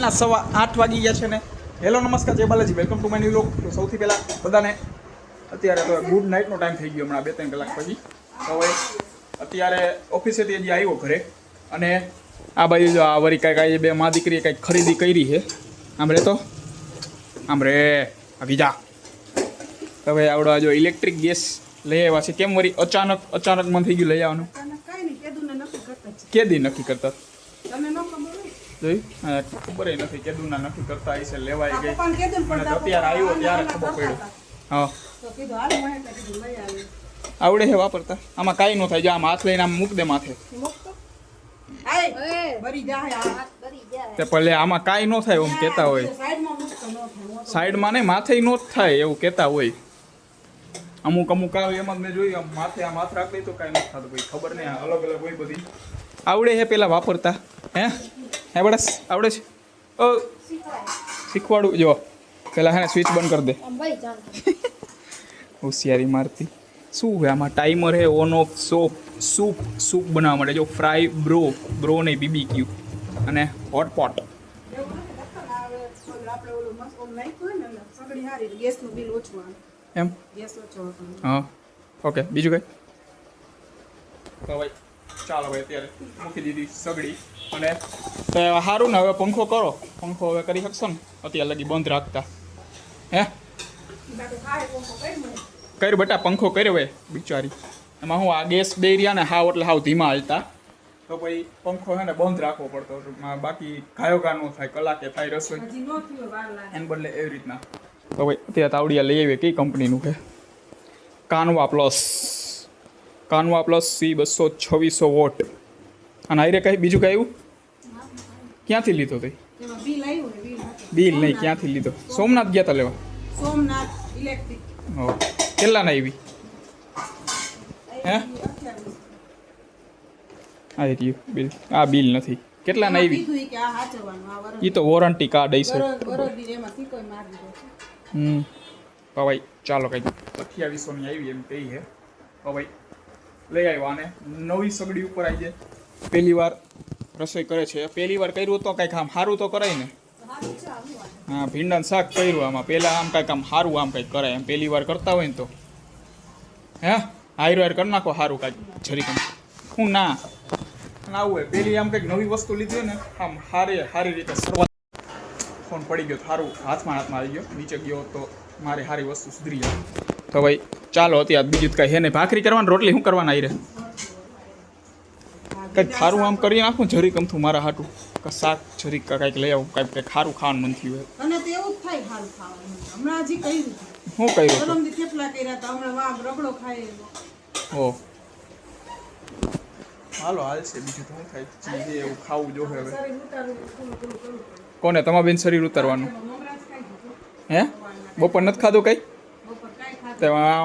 રાતના 8:15 વાગી ગયા છે ને. હેલો નમસ્કાર, જય Balaji, welcome to my new vlog. તો સૌથી પહેલાં બધાને અત્યારે તો ગુડ નાઇટનો ટાઈમ થઈ ગયો હમણાં 2-3 કલાક પછી. હવે અત્યારે ઓફિસેથી હજી આવ્યો ઘરે અને આ બાજુ જો આ વરી કાંઈક બે મા દીકરીએ કાંઈક ખરીદી કરી છે. આમ રે તો આમ રે આગી જા. હવે આવડો જો ઇલેક્ટ્રિક ગેસ લઈ આવ્યા છે. કેમ વરી અચાનક મન થઈ ગયું લઈ આવવાનું? કેદી નક્કી કરતા જોયું? ખબર નથી કેદુના નક્કી કરતા હશે, લેવાય ગઈ મને તો અત્યારે આવ્યો ત્યારે ખબર પડ્યો. હા આવડે છે વાપરતા. આમાં કાંઈ ન થાય. જો આમ હાથ લઈને આમ મૂક દે માથે તે ભલે આમાં કાંઈ ન થાય એમ કહેતા હોય. સાઈડમાં નહીં, માથે ન થાય એવું કહેતા હોય. અમુક આવે એમાં મેં જોયું આમ માથે આમ હાથ રાખી દઈ તો કાંઈ નથી થતું ભાઈ. ખબર નહીં, અલગ અલગ હોય બધી. આવડે છે પેલા વાપરતા? હે બસ આવડે છે. ઓ શીખવાડું જો પેલા હે ને સ્વિચ બંધ કરી દે. હોશિયારી મારતી શું હોય આમાં? ટાઈમર હે, ઓન ઓફ, સૂપ બનાવવા માટે. જો ફ્રાય બ્રો નહીં BBQ અને હોટપોટ. એમ હા ઓકે. બીજું કંઈ? તો ભાઈ ચાલો ભાઈ અત્યારે મૂકી દીધી સગડી અને સારું ને હવે પંખો કરો. પંખો હવે કરી શકશો ને? અત્યારે લગી બંધ રાખતા હે કર્યું બેટા, પંખો કર્યો હોય બિચારી. એમાં હું આ ગેસ બે રહ્યા ને હાવ એટલે હાવ ધીમા હાલતા તો પછી પંખો છે ને બંધ રાખવો પડતો. બાકી ગાયો ન થાય, કલાકે થાય રસોઈ એને બદલે એવી રીતના. તો ભાઈ અત્યારે તાવડિયા લઈ આવીએ. કઈ કંપનીનું છે? Kanwa plus C200 vote. અને આઈ રે કઈ બીજું કઈ આવ્યું? ક્યાંથી લીધો તે? બિલ નહીં, ક્યાંથી લીધો? સોમનાથ ગયા તા લેવા? સોમનાથ ઇલેક્ટ્રિક. હો કેટલા ના આવી? હે આ રહ્યું બિલ. આ બિલ નથી. કેટલા ના આવી? એ તો વોરંટી કાર્ડ હશે. ભાઈ ચાલો કંઈક 2800ની આવી એમ કહી છે. ભાઈ લઈ આવ્યા અને નવી સગડી ઉપર આવી જાય. પહેલી વાર રસોઈ કરે છે. પહેલી વાર કર્યું તો કંઈક આમ સારું તો કરાય ને. હા ભીંડાનું શાક કર્યું આમાં પહેલાં આમ કાંઈક આમ સારું આમ કંઈક કરાય. એમ પહેલી વાર કરતા હોય ને તો હે હાયર કરી નાખો સારું કાંઈક જરીક હું ના આવું હોય. પહેલી આમ કંઈક નવી વસ્તુ લીધી હોય ને આમ સારી રીતે શરૂઆત. ફોન પડી ગયો સારું હાથમાં આવી ગયો. નીચે ગયો તો મારી સારી વસ્તુ સુધરી જાય. તો ભાઈ ચાલો અત્યારે બીજું કંઈ હે નહીં. ભાખરી કરવાની, રોટલી શું કરવાના? આવી રહે કંઈક ખારું આમ કરી નાખું જરીક અમથું મારા હાટું. શાક જરીક કાંઈક લઈ આવું. કંઈક ખારું ખાવાનું મન થયું હોય. અને તેવું જ થાય ખારું ખાવાનું. હમણાં હજી કર્યું શું કર્યું? ગરમથી થેપલા કર્યા હતા. હમણાં વાહ રગડો ખાય. ઓ હાલો હાલશે. બીજું તો શું થાય? જે એવું ખાવું જોઈએ હવે. કોને? તમારા બેન શરીર ઉતારવાનું? હે બપોર નથી ખાધું કંઈ?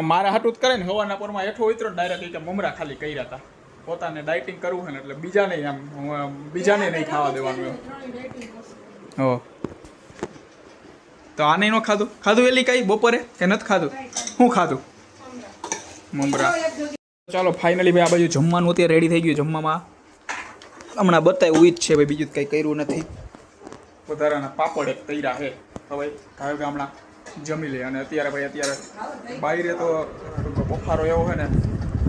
મારા હાટું જ કરે ને. હવાના પરમાં હેઠો ઉતરો ડાયરેક્ટ કે મમરા ખાલી કર્યા હતા. પોતાને ડાયટિંગ કરવું છે ને એટલે બીજાને નહીં ખાવા દેવાનું એમ. હો તો આને ન ખાધું એલી કઈ બપોરે કે નથી ખાધું? શું ખાધું? મમરા. ચાલો ફાઇનલી ભાઈ આ બાજુ જમવાનું અત્યારે રેડી થઈ ગયું. જમવામાં હમણાં બતાવ્યું જ છે ભાઈ, બીજું કંઈ કર્યું નથી. વધારાના પાપડ એક તૈયાર છે. હવે ભાઈ કે હમણાં જમી લે. અને અત્યારે બાયરે તો બફારો એવો છે ને.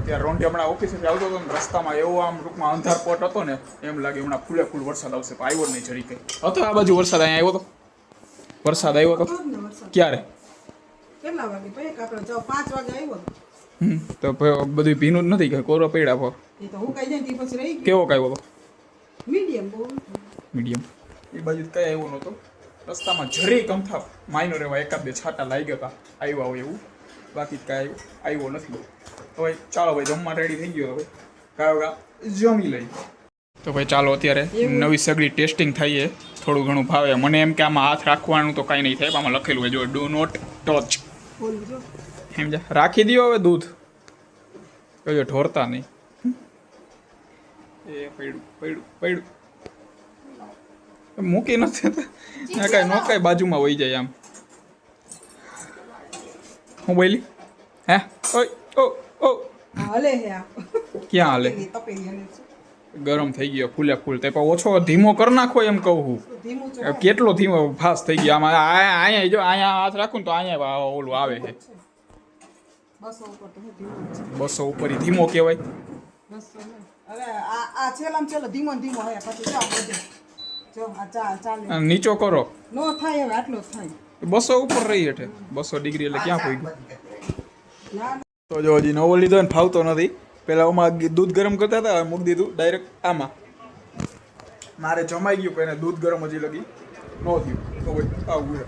ત્યારે રોંઢી હમણાં ઓફિસેથી આવતો હતો ને રસ્તામાં એવો આમ ટૂંકમાં અંધારપટ હતો ને એમ લાગે હમણાં ફૂલ વરસાદ આવશે. પણ આવ્યો નહીં જરી કંઈ. હતો આ બાજુ વરસાદ? અહીંયા આવ્યો હતો વરસાદ? આવ્યો હતો ક્યારે? કેટલા વાગે? 5 વાગે આવ્યો. તો બધું ભીનું જ નથી કે કોરો પડ્યા પર? એ તો હું કઈ જાય તે પછી રહી. કેવો આવ્યો હતો? મીડિયમ. એ બાજુ કઈ આવ્યો નહોતો. રસ્તામાં જરી કમથા માઇનર એવા એકાદ બે છાંટા લાગ્યા હતા. આવ્યા હોય એવું. બાકી કાંઈ આવ્યો નથી. તો ભાઈ ચાલો ભાઈ જમવા રેડી થઈ ગયો. હવે કાયો જમી લઈ. તો ભાઈ ચાલો અત્યારે નવી સગડી ટેસ્ટિંગ થઈએ. થોડું ઘણું ભાવે મને. એમ કે આમાં હાથ રાખવાનું તો કાંઈ નહીં થાય. આમાં લખેલું હોય જો ડુ નોટ ટચ. સમજા? રાખી દો હવે દૂધ. જો ઢોરતા નહીં. એ પડ્યું મૂકી નથી. કાંઈ નો કાંઈ બાજુમાં વહી જાય આમ. હું બોલી હે? ઓય ઓ ઓ હાલે હે. ક્યાં હાલે? ગરમ થઈ ગયો ફૂલે ફૂલ તે પણ ઓછો ધીમો કરી નાખો એમ કહું છું. ધીમું હવે ચડાવો. કેટલો ધીમો ફાસ્ટ થઈ ગયો આમાં અહીંયા જો અહીંયા હાથ રાખું ને તો અહીંયા ઓલું આવે છે 200 ઉપર તો હું ધીમું જ છે. 200 ઉપર ઈ ધીમો કહેવાય. 200 નહીં. હવે આ છેલ્લામાં છેલ્લો ધીમો ને ધીમો હે પછી જો આ બધે જો આ ચાલે અને નીચો કરો નો થાય હવે આટલો જ થાય 200 ઉપર રહી હેઠે 200 ડિગ્રી એટલે ક્યાં પહોંચી ગયું. ના તો જો હજી નવો લીધો ને ફાવતો નથી. પહેલાં આમાં દૂધ ગરમ કરતા હતા હવે મૂકી દીધું ડાયરેક્ટ આમાં. મારે જમાઈ ગયું કે એને દૂધ ગરમ હજી લગી ન થયું તો ભાઈ આવું છે.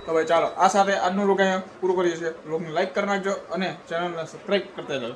તો ભાઈ ચાલો આ સાથે આજનું લોક અહીંયા પૂરું કરીએ છીએ. લોગને લાઈક કરી નાખજો અને ચેનલને સબસ્ક્રાઈબ કરતા જાઓ.